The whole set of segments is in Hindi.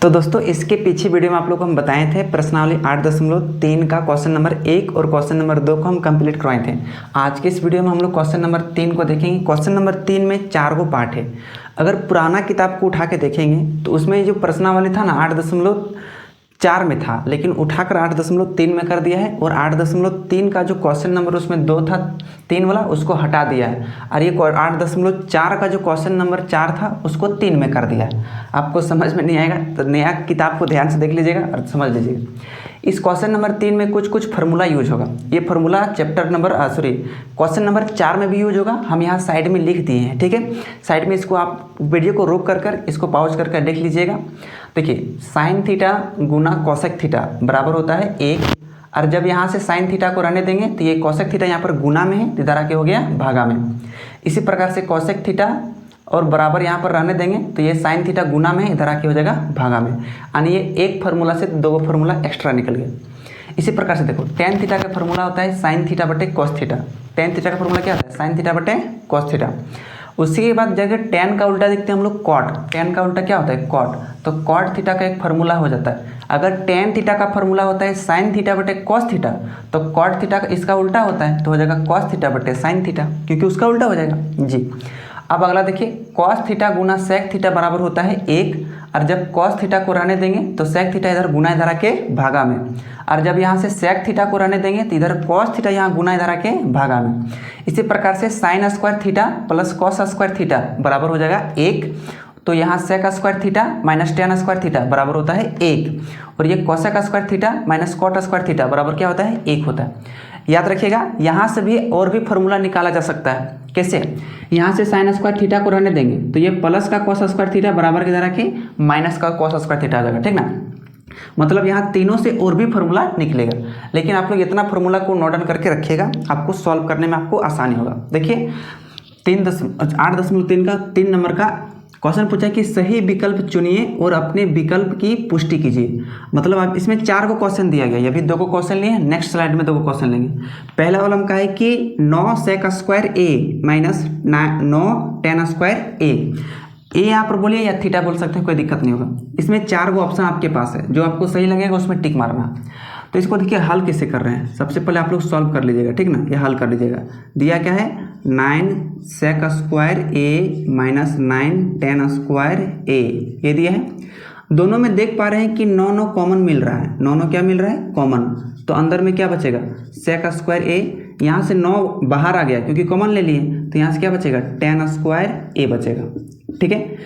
तो दोस्तों इसके पीछे वीडियो में आप लोग को हम बताए थे प्रश्नावली 8.3 का क्वेश्चन नंबर 1 और क्वेश्चन नंबर 2 को हम कंप्लीट करवाए थे। आज के इस वीडियो में हम लोग क्वेश्चन नंबर 3 को देखेंगे। क्वेश्चन नंबर 3 में 4 को पार्ट है। अगर पुराना किताब को उठा के देखेंगे तो उसमें जो प्रश्नावली था ना 8.4 में था, लेकिन उठाकर 8.3 में कर दिया है और 8.3 का जो क्वेश्चन नंबर उसमें 2 था 3 वाला उसको हटा दिया है और ये 8.4 का जो क्वेश्चन नंबर 4 था उसको 3 में कर दिया है। आपको समझ में नहीं आएगा तो नया किताब को ध्यान से देख लीजिएगा और समझ लीजिएगा। इस क्वेश्चन नंबर 3 में कुछ फार्मूला यूज होगा। ये फार्मूला क्वेश्चन नंबर 4 में भी यूज होगा। हम यहाँ साइड में लिख दिए हैं, ठीक है। साइड में इसको आप वीडियो को रोक कर इसको पॉज कर लिख लीजिएगा। देखिए साइन थीटा गुना कोसेक थीटा बराबर होता है 1, और जब यहाँ से साइन थीटा को रहने देंगे तो ये कोसेक थीटा यहाँ पर गुना में है, इधर आके हो गया भागा में। इसी प्रकार से कोसेक थीटा और बराबर यहाँ पर रहने देंगे तो ये साइन थीटा गुना में, इधर आके हो जाएगा भागा में। यानी ये एक फार्मूला से 2 फार्मूला एक्स्ट्रा निकल गया। इसी प्रकार से देखो टेन थीटा का फार्मूला होता है साइन थीटा बटे कॉस थीटा। टेन थीटा का फार्मूला क्या होता है? साइन थीटा बटे कॉस थीटा। उसी के बाद जगह टेन का उल्टा देखते हैं हम लोग कॉट। टेन का उल्टा क्या होता है? कॉट। तो कॉट थीटा का एक फार्मूला हो जाता है। अगर टेन थीटा का फार्मूला होता है साइन थीटा बटे कॉस थीटा, तो कॉट थीटा का इसका उल्टा होता है तो हो जाएगा कॉस थीटा बटे साइन थीटा, क्योंकि उसका उल्टा हो जाएगा जी। अब अगला देखिए कॉस थीटा गुना सेक थीटा बराबर होता है 1, और जब कॉस थीटा को रहने देंगे तो सेक थीटा इधर गुना इधर आके भागा में, और जब यहाँ से सेक थीटा को रहने देंगे तो इधर कॉस थीटा यहाँ गुना इधर आके भागा में। इसी प्रकार से sine square theta plus cos square theta बराबर हो जाएगा 1, तो यहाँ sec square theta minus tan square theta बराबर होता है 1, और ये cosec square theta minus cot square theta बराबर क्या होता है? 1 होता है। याद रखिएगा यहाँ से भी और भी फार्मूला निकाला जा सकता है। कैसे? यहाँ से साइन स्क्वायर थीटा को रहने देंगे तो ये प्लस का कॉस स्क्वायर थीटा बराबर के तरह के माइनस का कॉस स्क्वायर थीटा आ जाएगा, ठीक ना। मतलब यहाँ तीनों से और भी फार्मूला निकलेगा, लेकिन आप लोग इतना फार्मूला को नोट डाउन करके रखिएगा, आपको सॉल्व करने में आपको आसानी होगा। देखिए 8.3 का 3 नंबर का क्वेश्चन पूछा है कि सही विकल्प चुनिए और अपने विकल्प की पुष्टि कीजिए। मतलब आप इसमें 4 को क्वेश्चन दिया गया, अभी 2 को क्वेश्चन लिए, नेक्स्ट स्लाइड में 2 को क्वेश्चन लेंगे। पहला वाला का है कि 9 सेक स्क्वायर ए माइनस 9 टेन स्क्वायर ए। ए यहाँ पर बोलिए या थीटा बोल सकते हैं, कोई दिक्कत नहीं होगा। इसमें 4 को ऑप्शन आपके पास है, जो आपको सही लगेगा उसमें टिक मारना। तो इसको देखिए हल कैसे कर रहे हैं। सबसे पहले आप लोग सॉल्व कर लीजिएगा, ठीक ना। ये हल कर लीजिएगा। दिया क्या है? 9 सेक स्क्वायर ए माइनस 9 टेन स्क्वायर ए, ये दिया है। दोनों में देख पा रहे हैं कि 9 कॉमन मिल रहा है। 9 क्या मिल रहा है? कॉमन। तो अंदर में क्या बचेगा? सेक स्क्वायर ए। यहाँ से 9 बाहर आ गया क्योंकि कॉमन ले लिए, तो यहाँ से क्या बचेगा? टेन स्क्वायर ए बचेगा, ठीक है।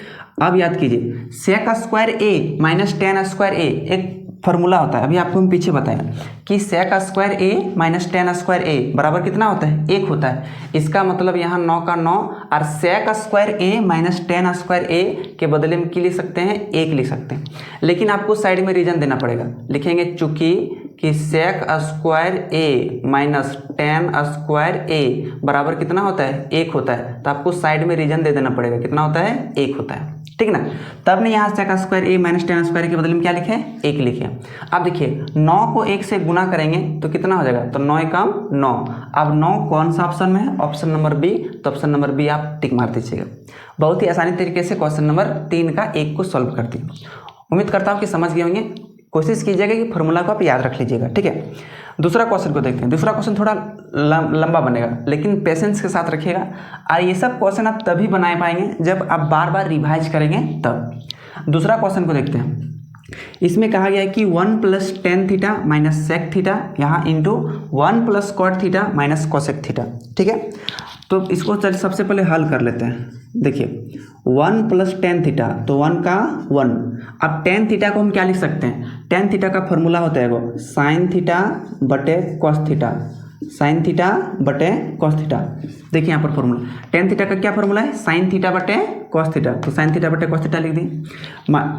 अब याद कीजिए सेक स्क्वायर ए माइनस टेन स्क्वायर ए एक फार्मूला होता है। अभी आपको हम पीछे बताया कि sec square A minus tan square A बराबर कितना होता है? 1 होता है। इसका मतलब यहाँ 9 का 9 और सेक स्क्वायर ए माइनस टेन स्क्वायर ए के बदले में क्या लिख सकते हैं? 1 लिख सकते हैं। लेकिन आपको साइड में रीजन देना पड़ेगा। लिखेंगे चूंकि कि sec square A minus tan square A बराबर कितना होता है? 1 होता है। तो आपको साइड में रीजन दे देना पड़ेगा, कितना होता है? 1 होता है, ठीक ना। तब ने यहाँ सेक स्क्वायर ए माइनस टेन स्क्वायर के बदले में क्या लिखे? 1 लिखे। अब देखिए 9 को 1 से गुना करेंगे तो कितना हो जाएगा? तो 9 एकम 9। अब 9 कौन सा ऑप्शन में है? Option number B. तो ऑप्शन नंबर बी आप टिक मार दीजिएगा। बहुत ही आसानी तरीके से क्वेश्चन नंबर 3 का 1 को सॉल्व करती है। उम्मीद करता हूँ कि समझ गए होंगे। कोशिश कीजिएगा कि फॉर्मूला को आप याद रख लीजिएगा, ठीक है। दूसरा क्वेश्चन को देखते हैं। दूसरा क्वेश्चन थोड़ा लंबा बनेगा, लेकिन पेशेंस के साथ रखिएगा। और ये सब क्वेश्चन आप तभी बना पाएंगे जब आप बार बार रिवाइज करेंगे तब। दूसरा क्वेश्चन को देखते हैं। इसमें कहा गया है कि 1 plus tan theta minus sec theta यहाँ into 1 plus cot theta minus cosec theta, ठीक है। तो इसको चलिए सबसे पहले हल कर लेते हैं। देखिए 1 प्लस टेन थीटा, तो 1 का 1। अब टेन थीटा को हम क्या लिख सकते हैं? टेन थीटा का फॉर्मूला होता है वो साइन थीटा बटे कॉस थीटा, साइन थीटा बटे कॉस थीटा। देखिए यहाँ पर फॉर्मूला टेन थीटा का क्या फॉर्मूला है? साइन थीटा बटे कॉस थीटा। तो साइन थीटा बटे कॉस थीटा लिख दी।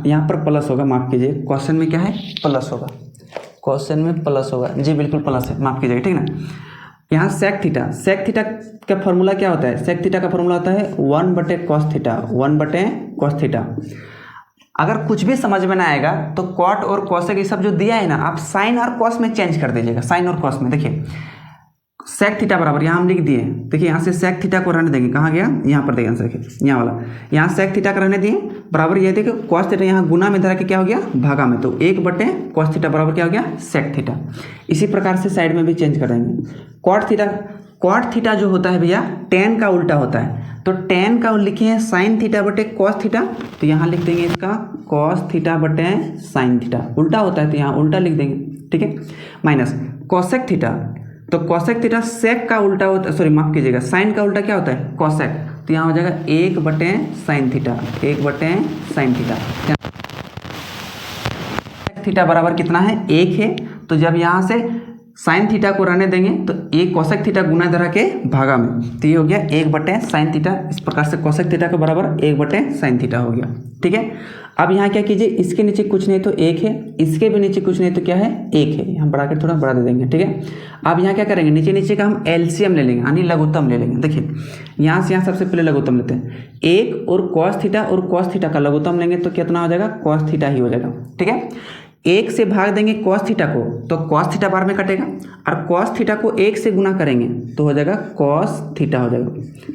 यहाँ पर प्लस होगा, माफ कीजिए, क्वेश्चन में क्या है? प्लस होगा। क्वेश्चन में प्लस होगा जी, बिल्कुल प्लस है, माफ कीजिएगा, ठीक ना। यहाँ सेक थीटा, सेक थीटा का फॉर्मूला क्या होता है? सेक थीटा का फॉर्मूला होता है 1 बटे कॉस थीटा, 1 बटे कॉस थीटा। अगर कुछ भी समझ में ना आएगा तो कॉट और कॉसेक ये सब जो दिया है ना, आप साइन और कॉस में चेंज कर दीजिएगा। साइन और कॉस में देखिए सेक थीटा बराबर, यहाँ हम लिख दिए, देखिए यहाँ से सेक थीटा को रहने देंगे, कहाँ गया, यहाँ पर देंगे आंसर, देखिए यहाँ वाला, यहाँ सेक थीटा का रहने दिए बराबर, ये देखिए कॉस थीटा यहाँ गुना में धरा के क्या हो गया, भागा में, तो 1/cos थीटा बराबर क्या हो गया, सेक थीटा। इसी प्रकार से साइड में भी चेंज कर देंगे। कॉट थीटा जो होता है भैया टेन का उल्टा होता है, तो टेन का लिखे हैं साइन थीटा बटे कॉस थीटा, तो यहाँ लिख देंगे इसका कॉस थीटा बटे साइन थीटा, उल्टा होता है तो यहाँ उल्टा लिख देंगे, ठीक है, माइनस कोसेक थीटा, तो कोसेक थीटा सेक का उल्टा होता है, सॉरी माफ कीजिएगा, साइन का उल्टा क्या होता है, कोसेक, तो यहाँ हो जाएगा 1/sin theta, 1/sin theta. Theta बराबर कितना है, 1 है, तो जब यहाँ से साइन थीटा को रहने देंगे तो एक कोसेक थीटा गुना धरा के भागा में, तो ये हो गया 1/sin थीटा। इस प्रकार से कोसेक थीटा के बराबर 1/sin थीटा हो गया, ठीक है। अब यहाँ क्या कीजिए, इसके नीचे कुछ नहीं तो 1 है, इसके भी नीचे कुछ नहीं तो क्या है, 1 है, यहाँ बढ़ा के थोड़ा बढ़ा दे देंगे, ठीक है। अब यहाँ क्या करेंगे, नीचे नीचे का हम एलसीएम ले लेंगे, यानी लघुत्तम ले लेंगे। देखिए यहाँ से यहाँ सबसे पहले लघुत्तम लेते हैं, 1 और cos थीटा का लघुत्तम लेंगे तो कितना हो जाएगा, cos थीटा ही हो जाएगा, ठीक है। 1 से भाग देंगे cos थीटा को तो cos थीटा बार में कटेगा, और cos थीटा को 1 से गुना करेंगे तो हो जाएगा cos थीटा हो जाएगा,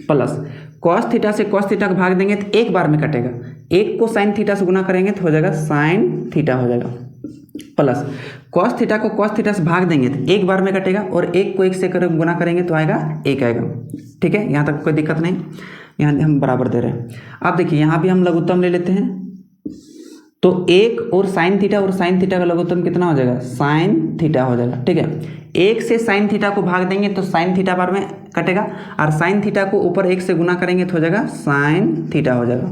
प्लस cos थीटा से cos थीटा को भाग देंगे तो 1 बार में कटेगा, 1 को sin थीटा से गुना करेंगे तो हो जाएगा sin थीटा हो जाएगा, प्लस cos थीटा को cos थीटा से भाग देंगे तो 1 बार में कटेगा, और 1 को 1 से गुना करेंगे तो आएगा 1 आएगा, ठीक है। यहाँ तक कोई दिक्कत नहीं, यहाँ हम बराबर दे रहे हैं। अब देखिए यहाँ भी हम लघुत्तम ले लेते हैं, तो 1 और sin थीटा का लघुत्तम कितना हो जाएगा, sin थीटा हो जाएगा, ठीक है। 1 से sin थीटा को भाग देंगे तो sin थीटा बार में कटेगा, और sin थीटा को ऊपर 1 से गुना करेंगे तो हो जाएगा sin थीटा हो जाएगा,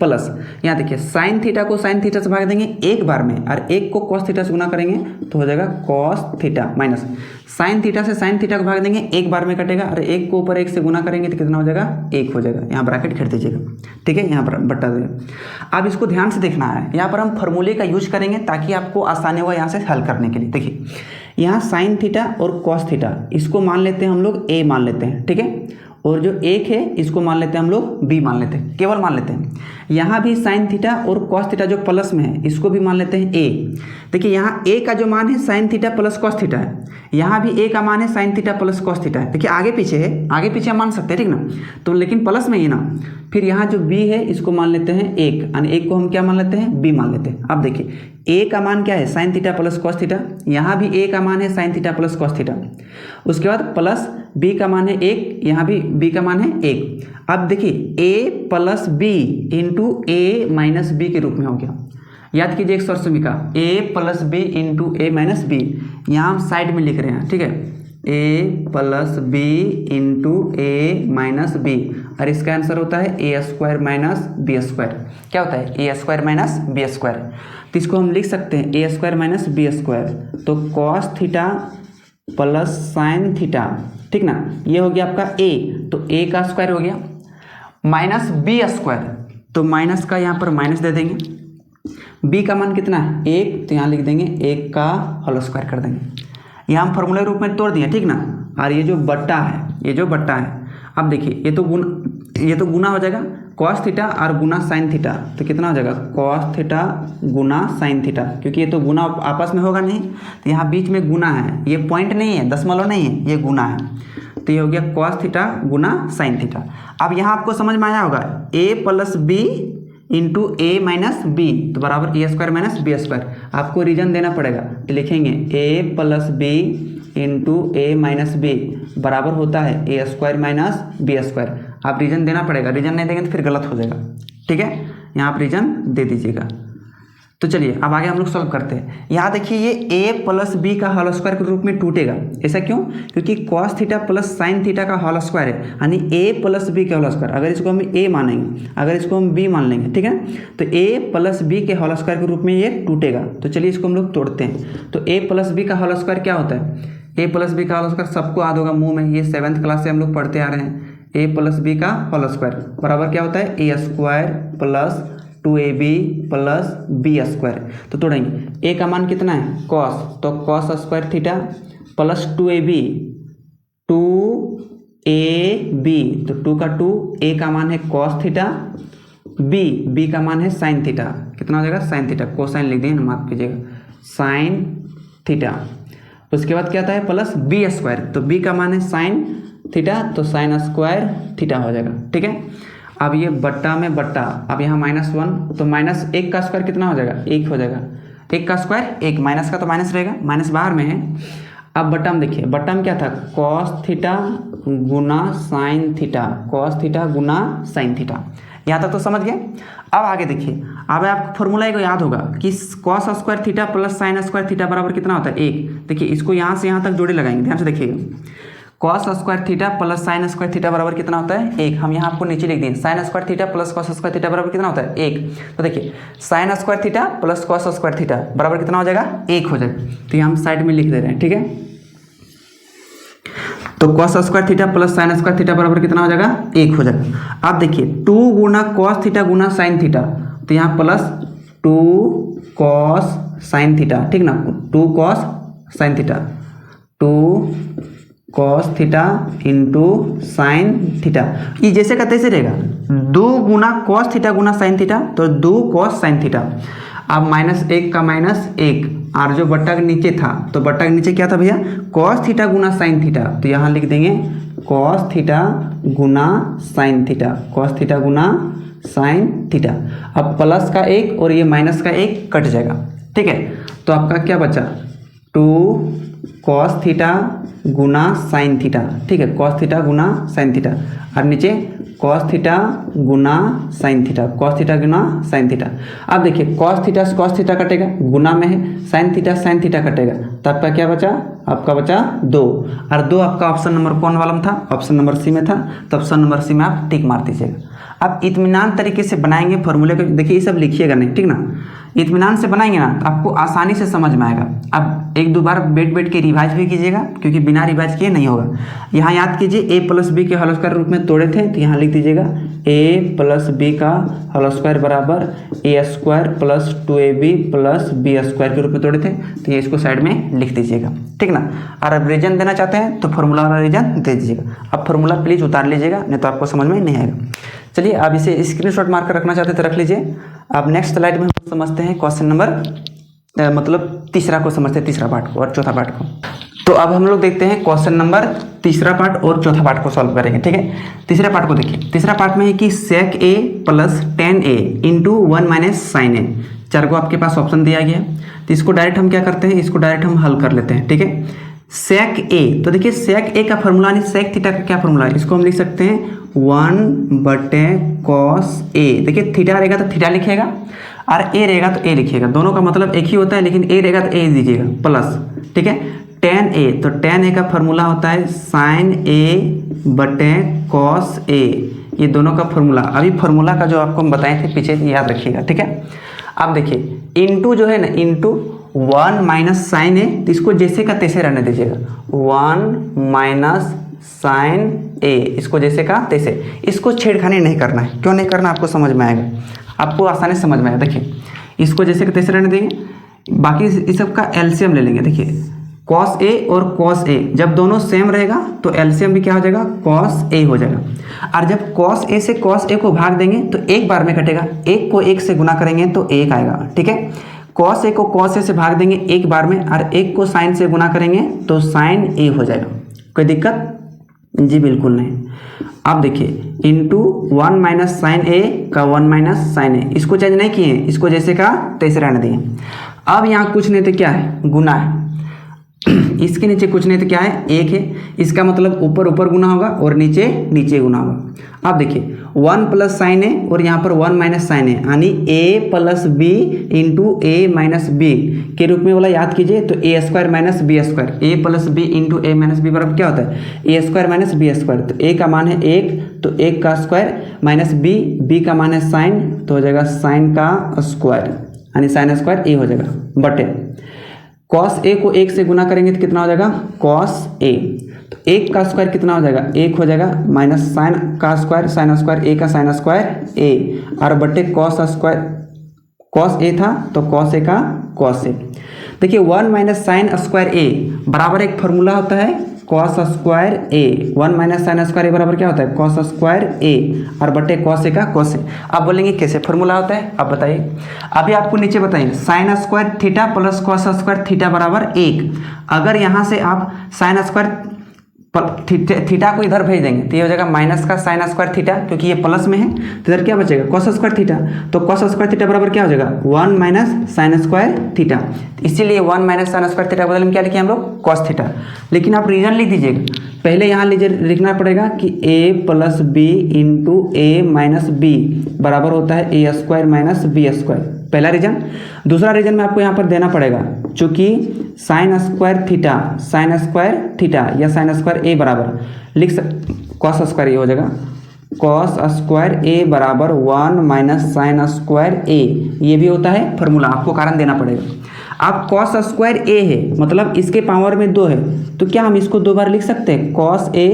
प्लस यहाँ देखिए sin थीटा को sin थीटा से भाग देंगे 1 बार में, और 1 को cos थीटा से गुना करेंगे तो हो जाएगा cos theta, minus sin theta से sin थीटा को भाग देंगे 1 बार में कटेगा, और 1 को ऊपर 1 से गुना करेंगे तो कितना हो जाएगा, 1 हो जाएगा। यहाँ ब्रैकेट कर दीजिएगा, ठीक है, यहाँ पर बट्टा देगा। अब इसको ध्यान से देखना है, यहाँ पर हम फॉर्मूले का यूज करेंगे ताकि आपको आसानी होगा यहाँ से हल करने के लिए। देखिए यहाँ sin थीटा और cos थीटा इसको मान लेते हैं हम लोग a मान लेते हैं, ठीक है, और जो 1 है इसको मान लेते हैं हम लोग b मान लेते हैं, केवल मान लेते हैं। यहाँ भी sin थीटा और cos थीटा जो प्लस में है इसको भी मान लेते हैं a। देखिए यहाँ a का जो मान है sin theta plus cos theta है, यहाँ भी a का मान है sin theta plus cos theta है। देखिए आगे पीछे है, आगे पीछे हम मान सकते हैं, ठीक ना, तो लेकिन प्लस में ही ना। फिर यहाँ जो b है इसको मान लेते हैं 1, यानी 1 को हम क्या मान लेते हैं, b मान लेते हैं। अब देखिए a का मान क्या है, sin theta plus cos theta, यहाँ भी a का मान है sin theta plus cos theta, उसके बाद प्लस b का मान है 1, यहाँ भी b का मान है 1। अब देखिए a plus b into a minus b के रूप में हो गया। याद कीजिए एक स्वर समीका, a plus b into a minus b, यहाँ हम साइड में लिख रहे हैं, ठीक है, a plus b into a minus b, और इसका आंसर होता है a square minus b square. क्या होता है, a square minus b square, तो इसको हम लिख सकते हैं a square minus b square, तो cos theta plus sine theta, ठीक ना, ये हो गया आपका a, तो a का स्क्वायर हो गया, माइनस b स्क्वायर, तो माइनस का यहाँ पर माइनस दे देंगे, b का मान कितना है 1, तो यहाँ लिख देंगे 1 का होल स्क्वायर कर देंगे। यहाँ हम फॉर्मूले रूप में तोड़ दिए, ठीक ना, और ये जो बट्टा है, ये जो बट्टा है, अब देखिए ये तो गुना हो जाएगा cos थीटा और गुना sin थीटा, तो कितना हो जाएगा cos थीटा गुना sin थीटा, क्योंकि ये तो गुना आपस में होगा नहीं, तो यहाँ बीच में गुना है, ये पॉइंट नहीं है, दशमलव नहीं है, ये गुना है, तो ये हो गया cos थीटा गुना sin थीटा। अब यहाँ आपको समझ में आया होगा a plus b into a minus b, तो बराबर a square minus b square, आपको रीजन देना पड़ेगा, तो लिखेंगे a plus b into a minus b बराबर होता है a square minus b square. आप रीजन देना पड़ेगा, रीजन नहीं देंगे तो फिर गलत हो जाएगा, ठीक है, यहाँ आप रीजन दे दीजिएगा। तो चलिए अब आगे हम लोग सॉल्व करते हैं। यहाँ देखिए ये a प्लस बी का होल स्क्वायर के रूप में टूटेगा, ऐसा क्यों, क्योंकि cos theta plus sine theta का होल स्क्वायर है, यानी a प्लस बी का होल स्क्वायर, अगर इसको हम a मानेंगे, अगर इसको हम b मान लेंगे, ठीक है, तो a प्लस बी के होल स्क्वायर के रूप में ये टूटेगा। तो चलिए इसको हम लोग तोड़ते हैं। तो a प्लस बी का होल स्क्वायर क्या होता है, a प्लस बी का होल स्क्वायर सबको याद होगा मुँह में, ये 7th क्लास से हम लोग पढ़ते आ रहे हैं। a प्लस बी का होल स्क्वायर बराबर क्या होता है, a square plus 2ab plus b square. तो तोड़ेंगे, a का मान कितना है cos, तो cos square theta plus 2ab 2ab, तो 2 का 2, a का मान है cos थीटा, b का मान है sin थीटा, कितना हो जाएगा sin थीटा, कोसाइन लिख दिए ना, माफ कीजिएगा sin थीटा। उसके बाद क्या आता है प्लस बी स्क्वायर, तो बी का मान है साइन थीटा, तो साइन स्क्वायर थीटा हो जाएगा। ठीक है, अब ये बट्टा में बट्टा, अब यहाँ -1 तो -1 का स्क्वायर कितना हो जाएगा 1 हो जाएगा, 1 का स्क्वायर 1, माइनस का तो माइनस रहेगा, माइनस बाहर में है। अब बट्टा में देखिए, बट्टा में क्या था कॉस थीटा गुना साइन थीटा, कॉस थीटा गुना साइन थीटा, यहाँ तक तो समझ गए। अब आगे देखिए, अब आपको फॉर्मूला को याद होगा कि cos square theta plus sign square theta बराबर कितना होता है 1। देखिए इसको यहाँ से यहाँ तक जोड़े लगाएंगे, ध्यान से देखिएगा, cos square theta plus sign square theta बराबर कितना होता है 1। हम यहाँ आपको नीचे लिख दें sign square theta plus cos square theta बराबर कितना होता है 1। तो देखिए sign square theta plus cos square theta बराबर कितना हो जाएगा 1 हो जाएगा। तो ये हम साइड में लिख दे रहे हैं। ठीक है, तो cos square theta plus sign square theta बराबर कितना हो जाएगा 1 हो जाएगा। अब देखिए 2 गुना कॉस थीटा गुना साइन थीटा, तो यहाँ प्लस 2 कॉस साइन थीटा, ठीक ना, 2 cos sine theta, 2 cos theta into sine theta, ये जैसे का तैसे रहेगा, 2 गुना कॉस थीटा गुना साइन थीटा, तो 2 कॉस साइन थीटा। अब -1 का -1, और जो बट्टा के नीचे था, तो बट्टा के नीचे क्या था भैया कॉस थीटा गुना साइन थीटा, तो यहाँ लिख देंगे कॉस थीटा गुना साइन थीटा, कॉस थीटा गुना साइन थीटा। अब प्लस का 1 और ये माइनस का 1 कट जाएगा। ठीक है, तो आपका क्या बचा 2 कॉस थीटा गुना साइन थीटा। ठीक है, कॉस थीटा गुना साइन थीटा, और नीचे कॉस थीटा गुना साइन थीटा, कॉस थीटा गुना साइन थीटा। अब देखिए कॉस थीटा से कॉस थीटा कटेगा, गुना में है, साइन थीटा कटेगा, तो आपका क्या बचा, आपका बचा 2, और 2 आपका ऑप्शन नंबर कौन वाला में था, ऑप्शन नंबर सी में था, तो ऑप्शन नंबर सी में आप टिक मार दीजिएगा। अब इत्मीनान तरीके से बनाएंगे फॉर्मूले को, देखिए ये सब लिखिएगा नहीं, ठीक ना, इत्मीनान से बनाएंगे ना तो आपको आसानी से समझ में आएगा। अब 1-2 बार बैठ के रिवाइज भी कीजिएगा, क्योंकि बिना रिवाइज किए नहीं होगा। यहाँ याद कीजिए a प्लस बी के होल स्क्वायर रूप में तोड़े थे, तो यहाँ लिख दीजिएगा a प्लस बी का होल स्क्वायर बराबर a square plus 2ab plus B square के रूप में तोड़े थे, तो ये इसको साइड में लिख दीजिएगा, ठीक ना। और अब रीजन देना चाहते हैं तो फॉर्मूला वाला रीजन दे दीजिएगा। अब फॉर्मूला प्लीज़ उतार लीजिएगा, नहीं तो आपको समझ में नहीं आएगा। चलिए अब इसे स्क्रीनशॉट मार कर रखना चाहते तो रख लीजिए। अब नेक्स्ट स्लाइड में हम समझते हैं क्वेश्चन नंबर मतलब तीसरा को समझते हैं, तीसरा पार्ट को और चौथा पार्ट को। तो अब हम लोग देखते हैं क्वेश्चन नंबर तीसरा पार्ट और चौथा पार्ट को सॉल्व करेंगे। ठीक है, तीसरा पार्ट को देखिए। तीसरा पार्ट में है कि sec a plus 10a into 1 minus sine A, चार को आपके पास ऑप्शन दिया गया है, तो इसको डायरेक्ट हम क्या करते हैं, इसको डायरेक्ट हम हल कर लेते हैं। ठीक है, sec a, तो देखिए sec a का फॉर्मूला नहीं sec थीटा का क्या फॉर्मूला है, इसको हम लिख सकते हैं 1/cos a। देखिए थीटा रहेगा तो थीटा लिखिएगा, और a रहेगा तो a लिखिएगा, दोनों का मतलब एक ही होता है, लेकिन a रहेगा तो a दीजिएगा प्लस। ठीक है, tan a, तो tan a का फॉर्मूला होता है sin a/cos a, ये दोनों का फॉर्मूला। अभी फॉर्मूला का जो आपको हम बताए थे पीछे, याद रखिएगा। ठीक है, अब देखिए इंटू जो है ना, इंटू 1 माइनस साइन ए, तो इसको जैसे का तैसे रहने दीजिएगा, 1 माइनस साइन ए, इसको जैसे का तैसे, इसको छेड़खानी नहीं करना है। क्यों नहीं करना, आपको समझ में आएगा, आपको आसानी से समझ में आएगा। देखिए इसको जैसे का तैसे रहने देंगे, बाकी इस सब का एलसीएम ले लेंगे। देखिए cos a और cos a जब दोनों सेम रहेगा तो एलसीएम भी क्या हो जाएगा, cos a हो जाएगा। और जब cos a से cos a को भाग देंगे तो एक बार में कटेगा, एक को एक से गुना करेंगे तो एक आएगा। ठीक है, cos a को cos a से भाग देंगे एक बार में, और एक को साइन से गुना करेंगे तो साइन a हो जाएगा। कोई दिक्कत जी, बिल्कुल नहीं। अब देखिए इंटू 1 माइनस साइन ए का 1 माइनस साइन ए, इसको चेंज नहीं किए, इसको जैसे का तैसे रहने दिए। अब यहाँ कुछ नहीं तो क्या है, गुना है, इसके नीचे कुछ नहीं तो क्या है, एक है, इसका मतलब ऊपर ऊपर गुना होगा और नीचे नीचे गुना होगा। अब देखिए 1 प्लस साइन ए और यहाँ पर 1 माइनस साइन ए, यानी a plus B into A minus B के रूप में वाला याद कीजिए, तो A square minus B square, a plus B into A minus B बराबर क्या होता है, A square minus B square. तो a का मान है 1, तो 1 का स्क्वायर माइनस b का मान है साइन, तो हो जाएगा साइन का स्क्वायर, यानी साइन स्क्वायर a हो जाएगा, बटे cos a को 1 से गुना करेंगे तो कितना हो जाएगा, cos a, तो 1 का स्क्वायर कितना हो जाएगा, 1 हो जाएगा, माइनस साइन का स्क्वायर साइन स्क्वायर a का साइन स्क्वायर a, और बटे cos स्क्वायर, cos a था तो cos a का cos a। देखिए 1 माइनस साइन स्क्वायर a बराबर एक फॉर्मूला होता है cos square A, 1 minus sign square A बराबर क्या होता है कॉस स्क्वायर ए और बटे कॉस ए का कॉस ए। आप बोलेंगे कैसे फॉर्मूला होता है, आप बताइए। अभी आपको नीचे बताइए sign square theta plus cos square theta बराबर 1। अगर यहाँ से आप साइन स्क्वायर थीटा को इधर भेज देंगे तो ये हो जाएगा माइनस का साइन स्क्वायर थीटा, क्योंकि ये प्लस में है तो इधर क्या बचेगा कॉस स्क्वायर थीटा। तो कॉस स्क्वायर थीटा बराबर क्या हो जाएगा 1 माइनस साइन स्क्वायर थीटा। इसीलिए 1 माइनस साइन स्क्वायर थीटा बदले में क्या लिखे हम लोग कॉस थीटा। लेकिन आप रीजन लिख दीजिएगा, पहले यहाँ लीजिए लिखना पड़ेगा कि a plus B into A minus B बराबर होता है A square minus B square, पहला रीजन। दूसरा रीजन में आपको यहाँ पर देना पड़ेगा चूंकि साइन स्क्वायर थीटा या साइन स्क्वायर ए बराबर कॉस स्क्वायर ए हो जाएगा कॉस स्क्वायर ए बराबर 1 माइनस साइन स्क्वायर ए, ये भी होता है फॉर्मूला, आपको कारण देना पड़ेगा। अब कॉस स्क्वायर ए है मतलब इसके पावर में 2 है, तो क्या हम इसको 2 बार लिख सकते हैं cos A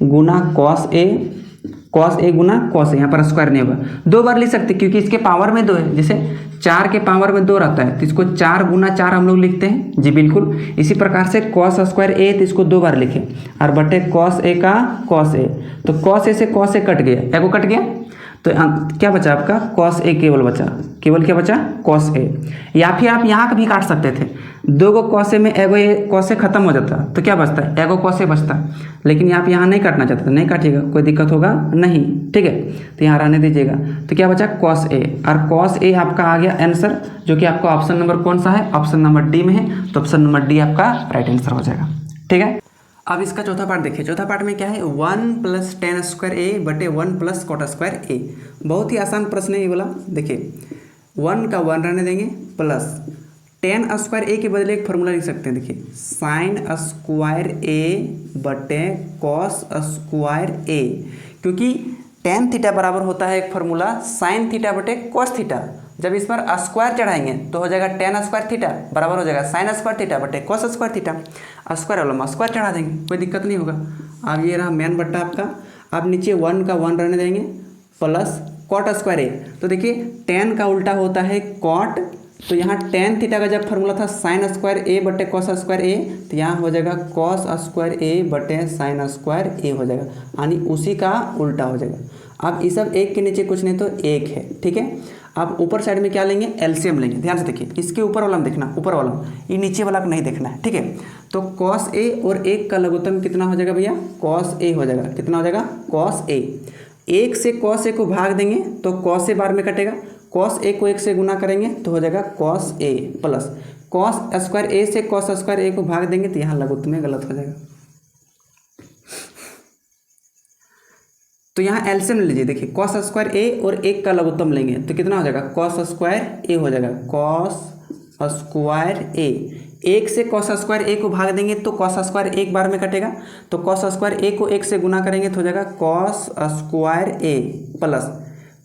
Guna cos A Guna cos A, यहाँ पर स्क्वायर नहीं होगा, 2 बार लिख सकते क्योंकि इसके पावर में 2 है। जैसे 4 के पावर में 2 रहता है तो इसको 4 गुना 4 हम लोग लिखते हैं, जी बिल्कुल। इसी प्रकार से कॉस स्क्वायर ए तो इसको 2 बार लिखें और बटे कॉस ए का कॉस ए, तो कॉस ए से कॉस ए कट गया, एगो कट गया तो क्या बचा आपका कॉस ए केवल बचा, केवल क्या बचा कॉस ए। या फिर आप यहाँ का भी काट सकते थे, 2 गो कॉस ए में एगो ए कॉस ए खत्म हो जाता तो क्या बचता है एगो कॉस ए बचता, लेकिन आप यहाँ नहीं काटना चाहते तो नहीं काटिएगा, कोई दिक्कत होगा नहीं, ठीक है। तो यहाँ रहने दीजिएगा, तो क्या बचा कॉस ए और कॉस ए आपका आ गया आंसर, जो कि आपका ऑप्शन नंबर कौन सा है ऑप्शन नंबर डी में है, तो ऑप्शन नंबर डी आपका राइट आंसर हो जाएगा, ठीक है। अब इसका चौथा पार्ट देखिए, चौथा पार्ट में क्या है 1 प्लस टेन स्क्वायर ए बटे 1 प्लस कॉट स्क्वायर ए। बहुत ही आसान प्रश्न है ये वाला, देखिए 1 का 1 रहने देंगे प्लस टेन स्क्वायर ए के बदले एक फॉर्मूला लिख सकते हैं, देखिए साइन स्क्वायर ए बटे कॉस स्क्वायर ए, क्योंकि टेन थीटा बराबर होता है एक फार्मूला साइन थीटा बटे कॉस थीटा, जब इस पर स्क्वायर चढ़ाएंगे तो हो जाएगा टेन स्क्वायर थीटा बराबर हो जाएगा साइन स्क्वायर थीटा बटे कॉस स्क्वायर थीटा, स्क्वायर वाला स्क्वायर चढ़ा देंगे, कोई दिक्कत नहीं होगा। अब ये रहा मेन बट्टा आपका, अब नीचे 1 का 1 रहने देंगे प्लस कॉट स्क्वायर ए, तो देखिए टेन का उल्टा होता है कॉट, तो यहाँ टेन थीटा का जब फॉर्मूला था साइन स्क्वायर ए बटे कॉस स्क्वायर ए, तो यहाँ हो जाएगा कॉस स्क्वायर ए बटे साइन स्क्वायर ए हो जाएगा, यानी उसी का उल्टा हो जाएगा। अब इस सब एक के नीचे कुछ नहीं तो एक है, ठीक है। अब ऊपर साइड में क्या लेंगे एलसीएम लेंगे, ध्यान से देखिए, इसके ऊपर वाला में देखना, ऊपर वाला ये नीचे वाला को नहीं देखना है, ठीक है। तो कॉस ए और 1 का लघुत्तम कितना हो जाएगा भैया कॉस ए हो जाएगा, कितना हो जाएगा कॉस ए। 1 से कॉस ए को भाग देंगे तो कॉस ए बार में कटेगा, कॉस ए को 1 से गुना करेंगे तो हो जाएगा cos A plus cos square ए से कॉस स्क्वायर ए को भाग देंगे तो यहाँ लघुत्तम में गलत हो जाएगा। तो यहाँ एलसीएम लीजिए, देखिए कॉस स्क्वायर ए और 1 का लघुत्तम लेंगे तो कितना हो जाएगा कॉस स्क्वायर ए हो जाएगा, कॉस स्क्वायर ए। 1 से कॉस स्क्वायर ए को भाग देंगे तो कॉस स्क्वायर एक बार में कटेगा, तो कॉस स्क्वायर ए को 1 से गुना करेंगे तो हो जाएगा कॉस स्क्वायर ए प्लस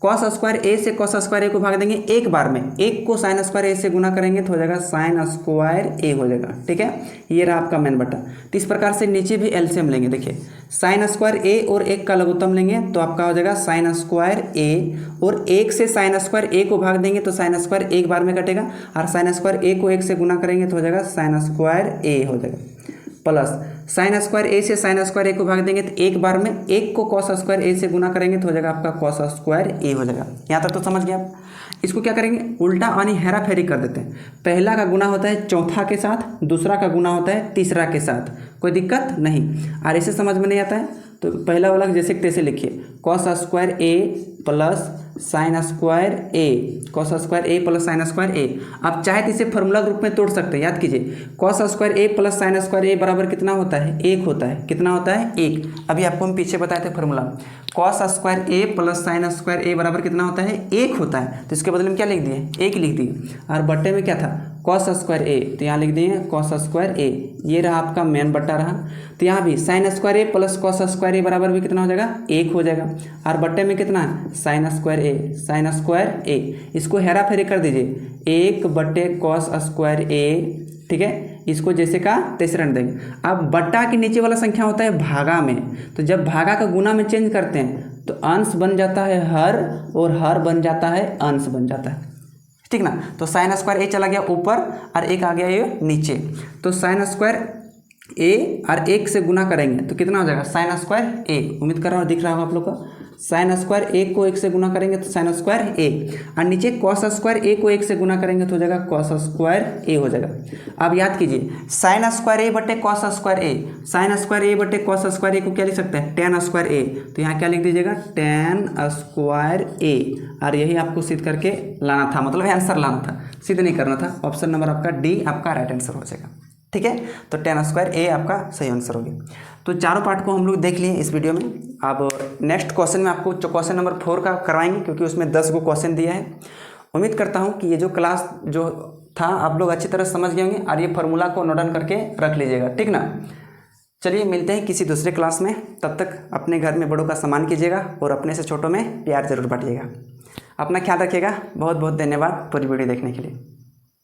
कॉस स्क्वायर ए से कॉस स्क्वायर ए को भाग देंगे एक बार में, 1 को साइन स्क्वायर ए से गुना करेंगे तो हो जाएगा साइन स्क्वायर ए हो जाएगा, ठीक है। ये रहा आपका मेन बटा। तो इस प्रकार से नीचे भी एलसीएम लेंगे, देखिए साइन स्क्वायर ए और 1 का लघुत्तम लेंगे तो आपका हो जाएगा साइन स्क्वायर ए, और 1 से साइन स्क्वायर ए को भाग देंगे तो साइन स्क्वायर एक बार में कटेगा, और साइन स्क्वायर ए को 1 से गुना करेंगे तो हो जाएगा साइन स्क्वायर ए हो जाएगा प्लस साइन स्क्वायर ए से साइन स्क्वायर ए को भाग देंगे तो एक बार में, 1 को कॉस स्क्वायर ए से गुना करेंगे तो हो जाएगा आपका कॉस स्क्वायर ए हो जाएगा। यहाँ तक तो समझ गए आप। इसको क्या करेंगे उल्टा यानी हेरा फेरी कर देते हैं, पहला का गुना होता है चौथा के साथ, दूसरा का गुना होता है तीसरा के साथ, कोई दिक्कत नहीं। और इसे समझ में नहीं आता है तो पहला वाला जैसे तैसे लिखिए, कॉस स्क्वायर ए प्लस साइन स्क्वायर ए, कॉस स्क्वायर ए प्लस साइन स्क्वायर ए। आप चाहे तो इसे फॉर्मूला रूप में तोड़ सकते हैं, याद कीजिए cos square A plus sign square A बराबर कितना होता है 1 होता है, कितना होता है 1। अभी आपको हम पीछे बताए थे formula, cos square A plus sign square A बराबर कितना होता है 1 होता है, तो इसके बदले में क्या लिख दिए 1 लिख दिए, और बट्टे में क्या था कॉस स्क्वायर ए, तो यहाँ लिख दिए कॉस स्क्वायर ए। ये रहा आपका मेन बट्टा रहा, तो यहाँ भी sign square A plus cos square A बराबर भी कितना हो जाएगा 1 हो जाएगा, और बट्टे में कितना है साइन स्क्वायर ए, साइन स्क्वायर ए। इसको हेरा फेरी कर दीजिए 1 बट्टे कॉस स्क्वायर ए, ठीक है। इसको जैसे का तैसे रन देंगे। अब बट्टा के नीचे वाला संख्या होता है भागा में, तो जब भागा का गुना में चेंज करते हैं तो अंश बन जाता है हर, और हर बन जाता है अंश बन जाता है, ठीक ना। तो साइन स्क्वायर ए चला गया ऊपर और 1 आ गया ये नीचे, तो साइन स्क्वायर ए और 1 से गुना करेंगे तो कितना हो जाएगा साइन स्क्वायर ए। उम्मीद कर रहा हूँ दिख रहा होगा आप लोग को। साइन स्क्वायर ए को 1 से गुना करेंगे तो साइन स्क्वायर ए, और नीचे कॉस स्क्वायर ए को 1 से गुना करेंगे तो हो जाएगा कॉस स्क्वायर ए हो जाएगा। अब याद कीजिए साइन स्क्वायर ए बटे कॉस स्क्वायर ए, साइन स्क्वायर ए बटे कॉस स्क्वायर ए को क्या लिख सकते हैं टेन स्क्वायर ए, तो यहाँ क्या लिख दीजिएगा टेन स्क्वायर ए, और यही आपको सिद्ध करके लाना था, मतलब आंसर लाना था, सिद्ध नहीं करना था। ऑप्शन नंबर आपका डी आपका राइट आंसर हो जाएगा। ठीक है, तो टेन स्क्वायर ए आपका सही आंसर हो गया। तो चारों पार्ट को हम लोग देख लिए इस वीडियो में। अब नेक्स्ट क्वेश्चन में आपको क्वेश्चन नंबर 4 का करवाएंगे, क्योंकि उसमें 10 को क्वेश्चन दिया है। उम्मीद करता हूँ कि ये जो क्लास जो था आप लोग अच्छी तरह समझ गए होंगे, और ये फार्मूला को नोट डाउन करके रख लीजिएगा, ठीक ना। चलिए मिलते हैं किसी दूसरे क्लास में, तब तक अपने घर में बड़ों का सम्मान कीजिएगा और अपने से छोटों में प्यार जरूर बांटिएगा। अपना ख्याल रखिएगा। बहुत बहुत धन्यवाद पूरी वीडियो देखने के लिए।